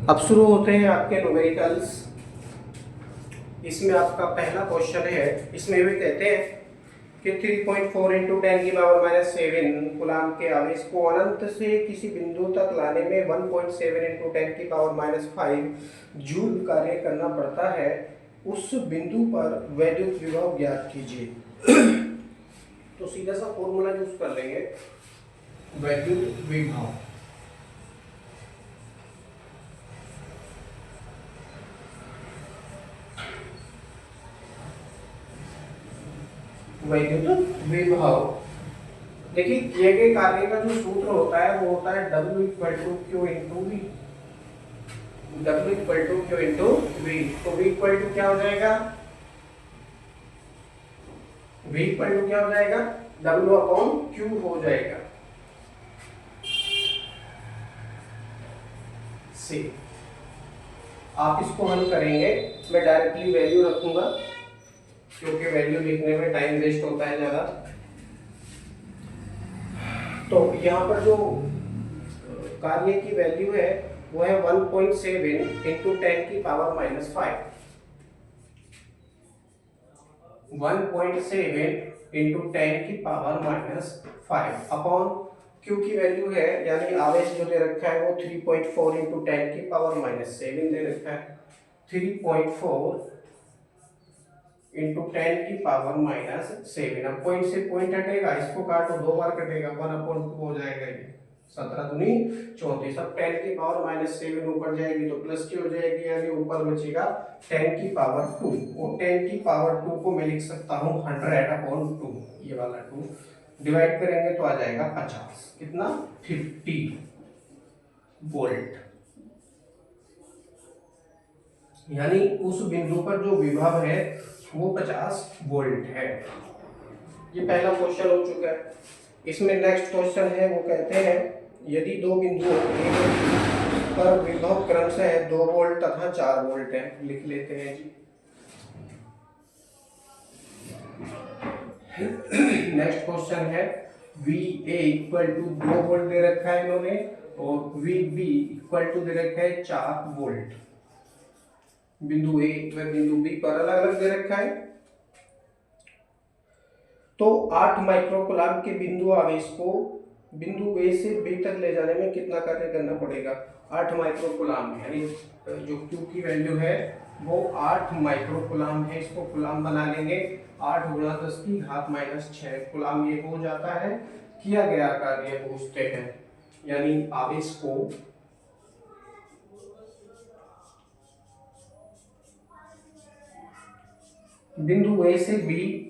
अब शुरू होते हैं आपके न्यूमेरिकल्स। इसमें आपका पहला क्वेश्चन है, इसमें भी कहते हैं कि 3.4 इंटू 10 की पावर माइनस 7 कूलाम के आवेश को अनंत से किसी बिंदु तक लाने में 1.7 इंटू 10 की पावर माइनस 5 जूल कार्य करना पड़ता है। उस बिंदु पर वैद्युत विभव ज्ञात कीजिए। तो सीधा सा फॉर्मूला यूज कर लेंगे, वैद्युत विभव। वैद्युत विभव, देखिए किए गए कार्य का जो सूत्र होता है वो होता है W equal to Q into V. W equal to Q into V. तो V इक्वल टू क्या हो जाएगा? V इक्वल टू क्या हो जाएगा? W अपॉन Q हो जाएगा। सी आप इसको हल करेंगे, मैं डायरेक्टली वैल्यू रखूंगा क्योंकि वैल्यू लिखने में टाइम वेस्ट होता है ज्यादा। तो यहाँ पर जो कार्य की वैल्यू है वो है 1.7 इंटू 10 की पावर माइनस 5। 1.7 इंटू 10 की पावर माइनस 5 अपॉन क्यू की वैल्यू है, यानी आवेश जो दे रखा है वो 3.4 इंटू 10 की पावर माइनस 7 दे रखा है। 3.4 इंटू 10 की पावर माइनस 7। अब पॉइंट से पॉइंट हटेगा, इसको काटो, 2 बार कटेगा, 1/2 हो जाएगा ये 17 दूनी 34। अब 10 की पावर माइनस 7 ऊपर जाएगी तो प्लस की हो जाएगी, यानी ऊपर बचेगा 10 की पावर 2। और 10 की पावर 2 को मैं लिख सकता हूँ 100/2। ये वाला 2 डिवाइड करेंगे तो आ जाएगा 50। कितना? 50 वोल्ट। यानी उस बिंदु पर जो विभव है वो 50 वोल्ट है। ये पहला क्वेश्चन हो चुका है। इसमें नेक्स्ट क्वेश्चन है, वो कहते हैं यदि दो बिंदुओं पर विभव क्रमशः 2 वोल्ट तथा 4 वोल्ट है। लिख लेते हैं जी। नेक्स्ट क्वेश्चन है VA इक्वल टू 2 वोल्ट दे रखा है इन्होंने, और VB इक्वल टू दे रखा है 4 वोल्ट। बिंदु ए व बिंदु बी पर अलग अलग दे रखा है। तो 8 माइक्रोकूलाम के बिंदु आवेश को बिंदु ए से बी तक ले जाने में कितना कार्य करना पड़ेगा? 8 माइक्रोकूलाम, यानी जो Q की वैल्यू है वो 8 माइक्रोकूलाम है। इसको कूलाम बना लेंगे, 8 गुणा 10 की घात माइनस 6 कूलाम ये हो जाता है। किया गया कार्य पूछते हैं, यानी आवेश को बिंदु ए से बी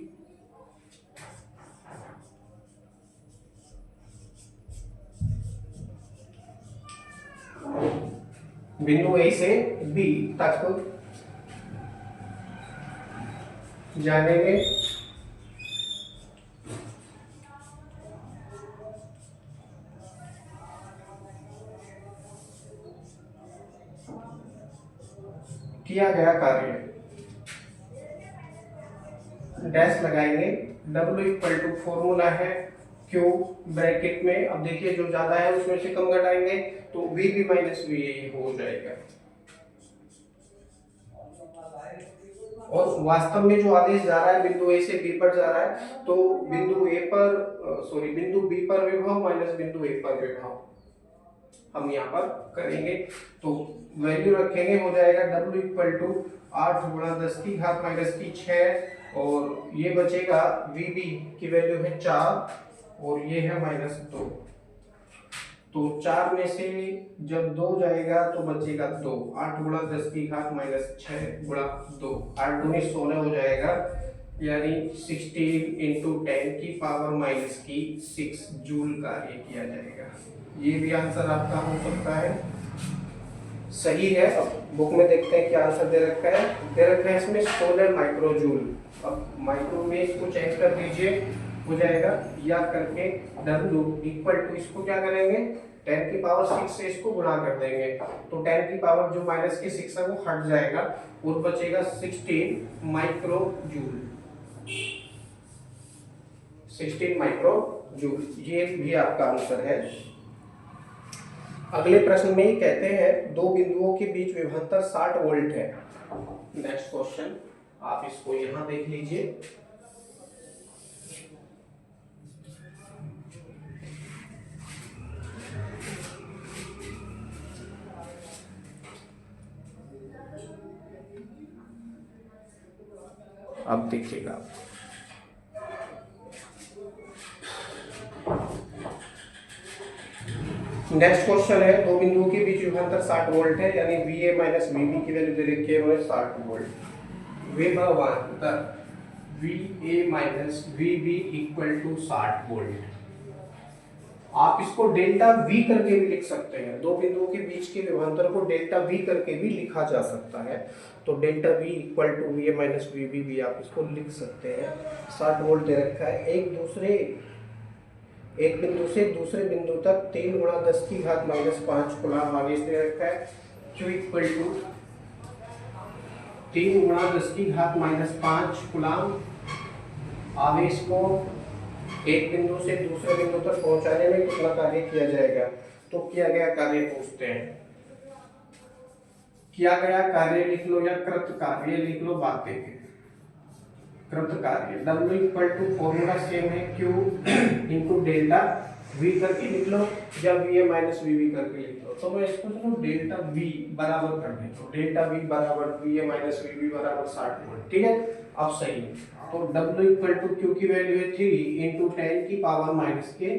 बिंदु ए से बी तक जाने में किया गया कार्य, डैश लगाएंगे। W इक्वल टू फॉर्मूला है Q ब्रैकेट में। अब देखिए जो ज्यादा है उसमें से कम घटाएंगे तो VB माइनस VA हो जाएगा। और वास्तव में जो आदेश जा रहा है बिंदु ए से बी पर जा रहा है, तो बिंदु बिंदु बी पर विभव माइनस बिंदु ए पर विभव हम यहाँ पर करेंगे। तो वैल्यू रखेंगे, हो जाएगा W इक्वल टू 8 गुणा 10 की घात माइनस की 6, और ये बचेगा VB की वैल्यू है 4 और ये है माइनस 2। तो 4 में से जब 2 जाएगा तो बचेगा 2। 8 गुणा 10 की घात माइनस 6 गुणा 2, 8 दूनी 16 हो जाएगा, यानी 16 इंटू 10 की पावर माइनस की 6 जूल कार्य किया जाएगा। ये भी आंसर आपका हो सकता है, सही है। अब बुक में देखते हैं क्या आंसर दे रखा है। दे रखा है इसमें 16 माइक्रोजूल। अब माइक्रो में इसको चेंज कर दीजिए, हो जाएगा याद करके W इक्वल टू, इसको क्या करेंगे 10 की पावर 6 से इसको गुणा कर देंगे, तो 10 की पावर जो माइनस की 6 है वो हट जाएगा और बचेगा 16 माइक्रो जूल। 16 माइक्रो जूल, ये भी आपका आंसर है। अगले प्रश्न में ही कहते हैं दो बिंदुओं के बीच विभवांतर 60 वोल्ट है। नेक्स्ट क्वेश्चन आप इसको यहां देख लीजिए। अब देखिएगा, नेक्स्ट क्वेश्चन है दो बिंदुओं के बीच विभवांतर 60 वोल्ट है, यानी VA माइनस VB की वैल्यू दे रखी है 60 वोल्ट। विभवांतर VA minus VB equal to 60 volt. आप इसको डेल्टा V करके भी लिख सकते हैं, दो बिंदुओं के बीच के विभवांतर को डेल्टा V करके भी लिखा जा सकता है। तो delta V equal to VA minus VB भी आप इसको लिख सकते हैं। 60 वोल्ट दे रखा है। एक बिंदु से दूसरे बिंदु तक 3 गुणा 10 की घात माइनस 5 कूलम आवेश दे रखा है। Q इक्वल टू 3 गुणा 10 की घात माइनस 5 कूलम आवेश को एक बिंदु से दूसरे बिंदु तक पहुंचाने में कितना कार्य किया जाएगा। तो किया गया कार्य पूछते हैं। किया गया कार्य लिख लो या कृत कार्य लिख लो, बात देखें। कृत कार्य W equal to formula same है Q इंटू डेल्टा V करके लिख लो या VA माइनस VB करके लिख लो। तो मैं इसको चलो डेल्टा V बराबर कर देता हूँ। डेल्टा V बराबर VA माइनस VB बराबर 60 वोल्ट। ठीक है, अब सही है। तो W इक्वल टू Q की वैल्यू है 3 इंटू 10 की पावर माइनस के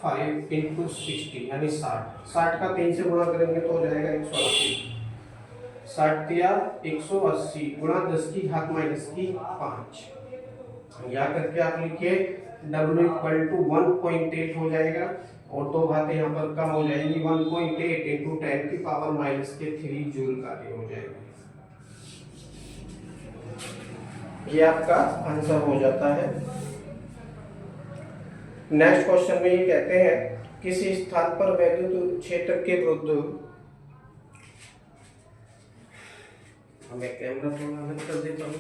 5 इंटू 60 यानी 60। 60 का 3 से गुणा करेंगे तो हो जाएगा 180। 60 या 180 गुणा 10 की घात माइनस की 5। या करके आप लिखिए W इक्वल टू 1.8 हो जाएगा और दो घातें यहाँ पर कम हो जाएंगी। 1.8 इंटू 10 की पावर माइनस के 3 जूल कार्य हो जाएगा। ये आपका आंसर हो जाता है। नेक्स्ट क्वेश्चन में ये कहते हैं किसी स्थान पर वैद्युत क्षेत्र के विरुद्ध, मैं कैमरा थोड़ा अलग कर देता हूँ।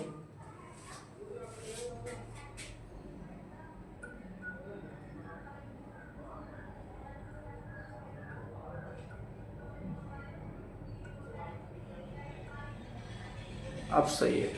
अब सही है।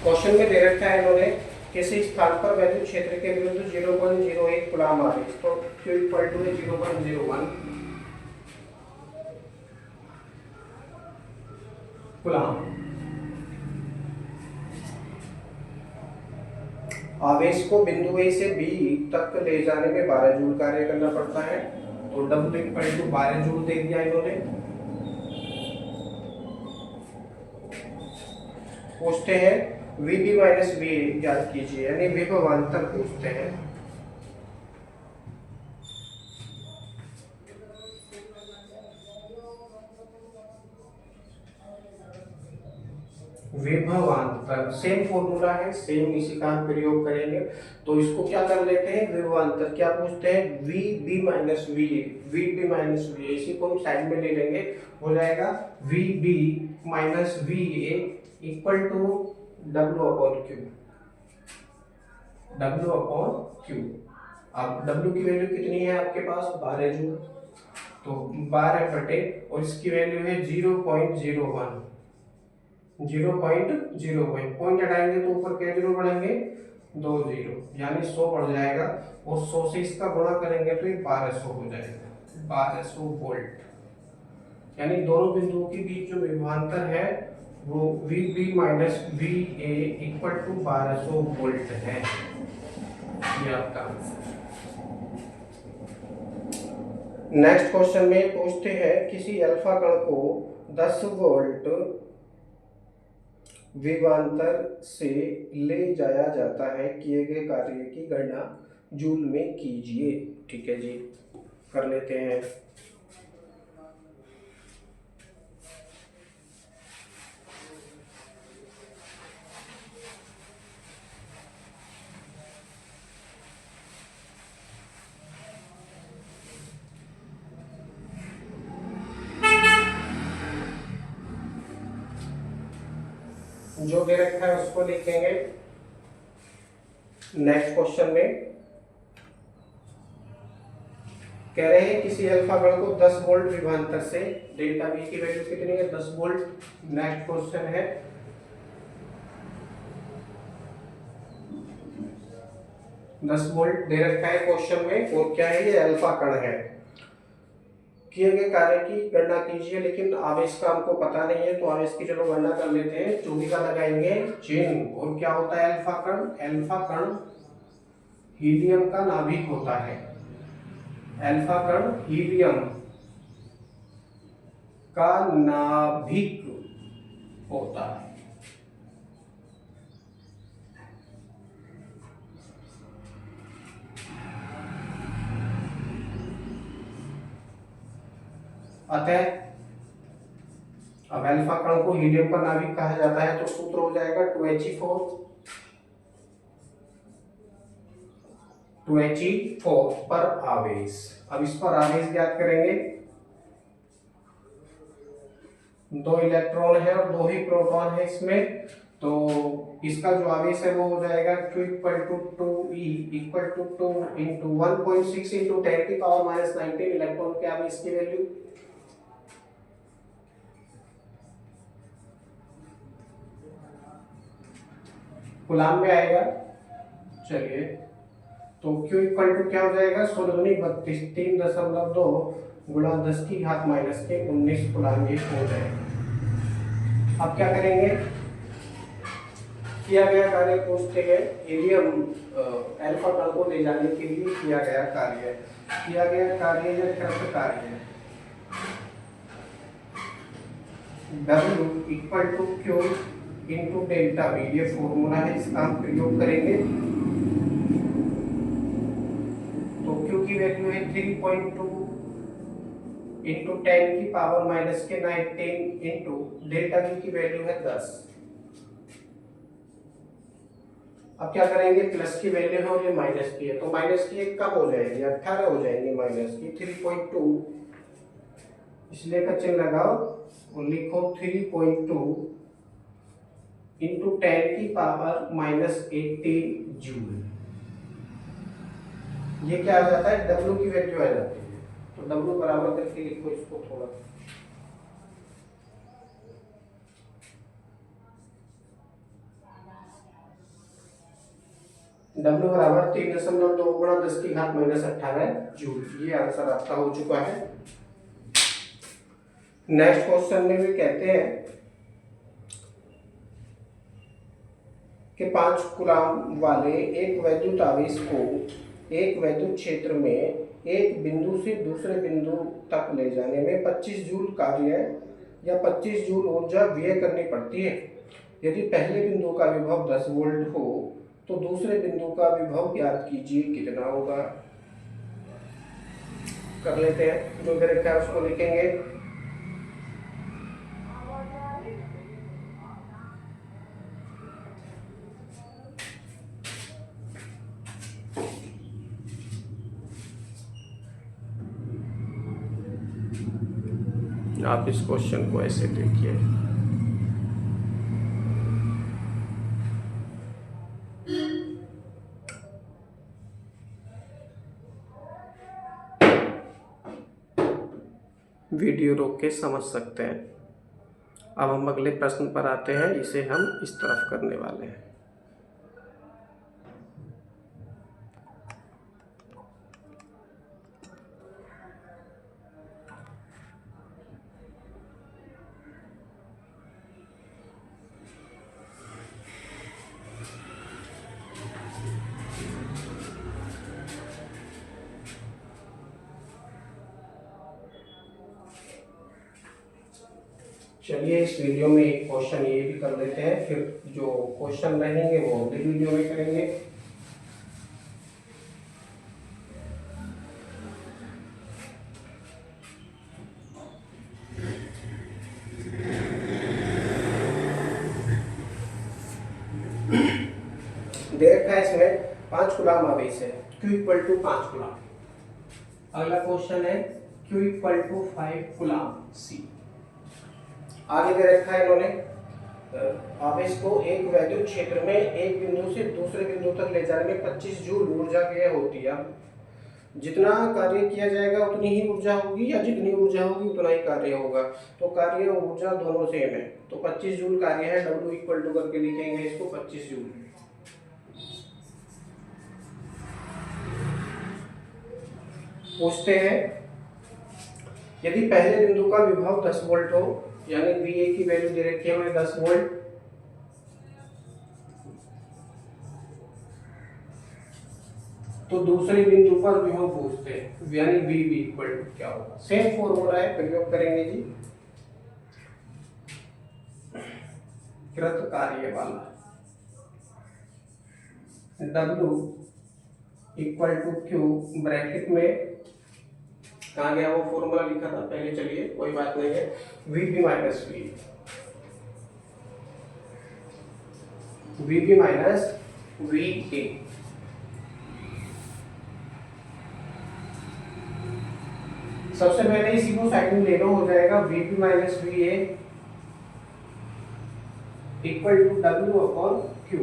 क्वेश्चन में दे रखा है इन्होंने किसी स्थान पर वैद्युत क्षेत्र के विरुद्ध 0.01 कूलम आवेश। तो Q इक्वल टू 0.01 कूलम। आवेश को बिंदु A से B तक ले जाने में 12 जूल कार्य करना पड़ता है। तो W इक्वल टू 12 जूल दे दिया इन्होंने। पूछते हैं VB माइनस VA ज्ञात कीजिए, यानी विभवांतर पूछते हैं। विभवांतर सेम फॉर्मूला है, सेम इसी का हम प्रयोग करेंगे। तो इसको क्या कर लेते हैं, विभवांतर क्या पूछते हैं, VB minus VA। VB minus VA इसी को हम साइड में ले लेंगे, हो जाएगा VB minus VA equal to W upon Q। W upon Q। अब W की वैल्यू कितनी है आपके पास, 12 जूल। तो 12 बटे और इसकी वैल्यू है 0.01। 0.01 पॉइंट हटाएंगे तो ऊपर क्या जीरो बढ़ेंगे, 2 जीरो, यानी 100 बढ़ जाएगा। और 100 से इसका गुणा करेंगे तो ये 1200 हो जाएगा, 1200 वोल्ट। यानी दोनों बिंदुओं के बीच जो विभवांतर है वो VB minus VA equal to 1200 volt है। ये आपका नेक्स्ट क्वेश्चन में पूछते हैं किसी अल्फा कण को 10 वोल्ट विभवांतर से ले जाया जाता है, किए गए कार्य की गणना जूल में कीजिए। ठीक है जी, कर लेते हैं। जो दे रखा है उसको लिखेंगे। नेक्स्ट क्वेश्चन में कह रहे हैं किसी अल्फा कण को 10 वोल्ट विभवांतर से डेल्टा वी की वैल्यू कितनी है, 10 वोल्ट। नेक्स्ट क्वेश्चन है 10 वोल्ट दे रखा है क्वेश्चन में, और क्या है, ये अल्फा कण है। किए गए कार्य की गणना कीजिए, लेकिन आवेश का हमको पता नहीं है, तो आवेश की चलो गणना कर लेते हैं। चौकी का लगाएंगे चिन्ह। और क्या होता है अल्फा कण? अल्फा कण हीलियम का नाभिक होता है। अल्फा कण हीलियम का नाभिक होता है। अतः अब अल्फा कण को हीलियम का नाभिक कहा जाता है, तो सूत्र हो जाएगा 2He4 पर आवेश। अब इस पर आवेश ज्ञात करेंगे। 2 इलेक्ट्रॉन है और 2 ही प्रोटॉन है इसमें, तो इसका जो आवेश है वो हो जाएगा Q = 2E = 2 × 1.6 × 10⁻⁻19 इलेक्ट्रॉन के आवेश की वैल्यू। कूलाम में आएगा। चलिए, तो Q = क्या हो जाएगा, 16 दूनी 32, 3.2 गुणा 10⁻⁻19 कूलाम ये हो जाएगा। अब क्या करेंगे, किया गया कार्य पूछते हैं। हीलियम अल्फा कण को ले जाने के लिए किया गया कार्य या कृत कार्य W = Q × डेल्टा V, ये फॉर्मूला है, इसका हम प्रयोग करेंगे। तो Q की वैल्यू है 3.2 × 10⁻⁻19 × डेल्टा V की वैल्यू है 10। अब क्या करेंगे, प्लस की वैल्यू है और ये माइनस की है, तो माइनस की एक कम हो जाएगी, 18 हो जाएंगे माइनस की। 3.2 इसलिए का चिन्ह लगाओ और लिखो 3.2 × 10⁻⁻18 जूल। ये क्या आ जाता है, W की वैल्यू आ जाती है। तो W बराबर करके लिखो इसको थोड़ा। W बराबर 3.2 गुणा 10⁻⁻18 जूल। ये आंसर आपका हो चुका है। नेक्स्ट क्वेश्चन में भी कहते हैं कि 5 कूलाम वाले एक वैद्युत आवेश को एक वैद्युत क्षेत्र में एक बिंदु से दूसरे बिंदु तक ले जाने में 25 जूल कार्य या 25 जूल ऊर्जा व्यय करनी पड़ती है। यदि पहले बिंदु का विभव 10 वोल्ट हो तो दूसरे बिंदु का विभव ज्ञात कीजिए, कितना होगा। कर लेते हैं, जो दे रखा है उसको लिखेंगे। आप इस क्वेश्चन को ऐसे देखिए। वीडियो रोक के समझ सकते हैं। अब हम अगले प्रश्न पर आते हैं, इसे हम इस तरफ करने वाले हैं। चलिए, इस वीडियो में एक क्वेश्चन ये भी कर लेते हैं, फिर जो क्वेश्चन रहेंगे वो अगली वीडियो में करेंगे। दे रखा है इसमें 5 कूलाम आवेश है, Q = 5 कूलाम। अगला क्वेश्चन है Q = 5 कूलाम C। आगे दे रखा है इन्होंने आवेश को एक वैद्युत क्षेत्र में एक बिंदु से दूसरे बिंदु तक ले जाने में 25 जूल ऊर्जा व्यय होती है। जितना कार्य किया जाएगा उतनी ही ऊर्जा होगी, या जितनी ऊर्जा होगी उतना ही कार्य होगा। तो कार्य और ऊर्जा दोनों सेम है, तो 25 जूल कार्य है, W इक्वल टू करके लिखेंगे इसको 25 जूल। पूछते हैं, यदि पहले बिंदु का विभव 10 वोल्ट हो, यानी VA की वैल्यू दे रखी है हमें 10 वोल्ट, तो दूसरे बिंदु पर विभव पूछते हैं, यानी VB इक्वल टू क्या होगा। सेम फॉर्मूला है, प्रयोग करेंगे जी। कृत कार्य वाला W equal to Q, bracket में कहाँ गया वो फॉर्मूला लिखा था पहले, चलिए कोई बात नहीं है, VB minus V, VB minus VA। सबसे पहले इसी को साइड में लेना हो जाएगा, VB minus VA equal to W upon Q,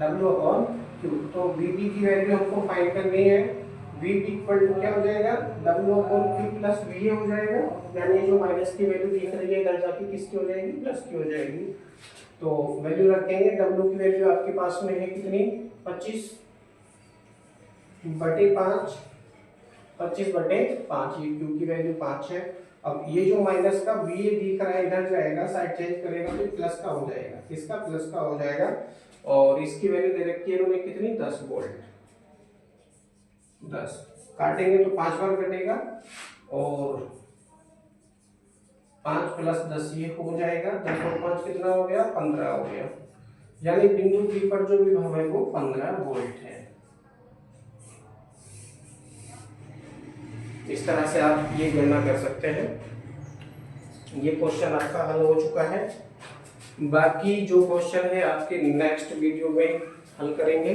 W upon Q। तो VB की वैल्यू हमको फाइंड करनी है, VB इक्वल टू क्या हो जाएगा, W upon Q plus VA हो जाएगा, यानी जो माइनस की वैल्यू दिख रही है इधर जाके किसकी हो जाएगी, प्लस की हो जाएगी। तो वैल्यू रखेंगे, W की वैल्यू आपके पास में है कितनी, 25 बटे 5, 25 बटे 5, ये Q की वैल्यू 5 है। अब ये जो माइनस का VA दिख रहा है इधर जाएगा, साइड चेंज करेगा तो प्लस का हो जाएगा, किसका, प्लस का हो जाएगा। और इसकी वैल्यू दे रखी है इन्होंने कितनी, 10 वोल्ट। 10 काटेंगे तो 5 बार कटेगा, और 5 प्लस 10 ये हो जाएगा, 10 और 5 कितना हो गया, 15 हो गया। यानी बिंदु P पर जो विभव है वो 15 वोल्ट है। इस तरह से आप ये गणना कर सकते हैं। ये क्वेश्चन आपका हल हो चुका है, बाकी जो क्वेश्चन है आपके नेक्स्ट वीडियो में हल करेंगे।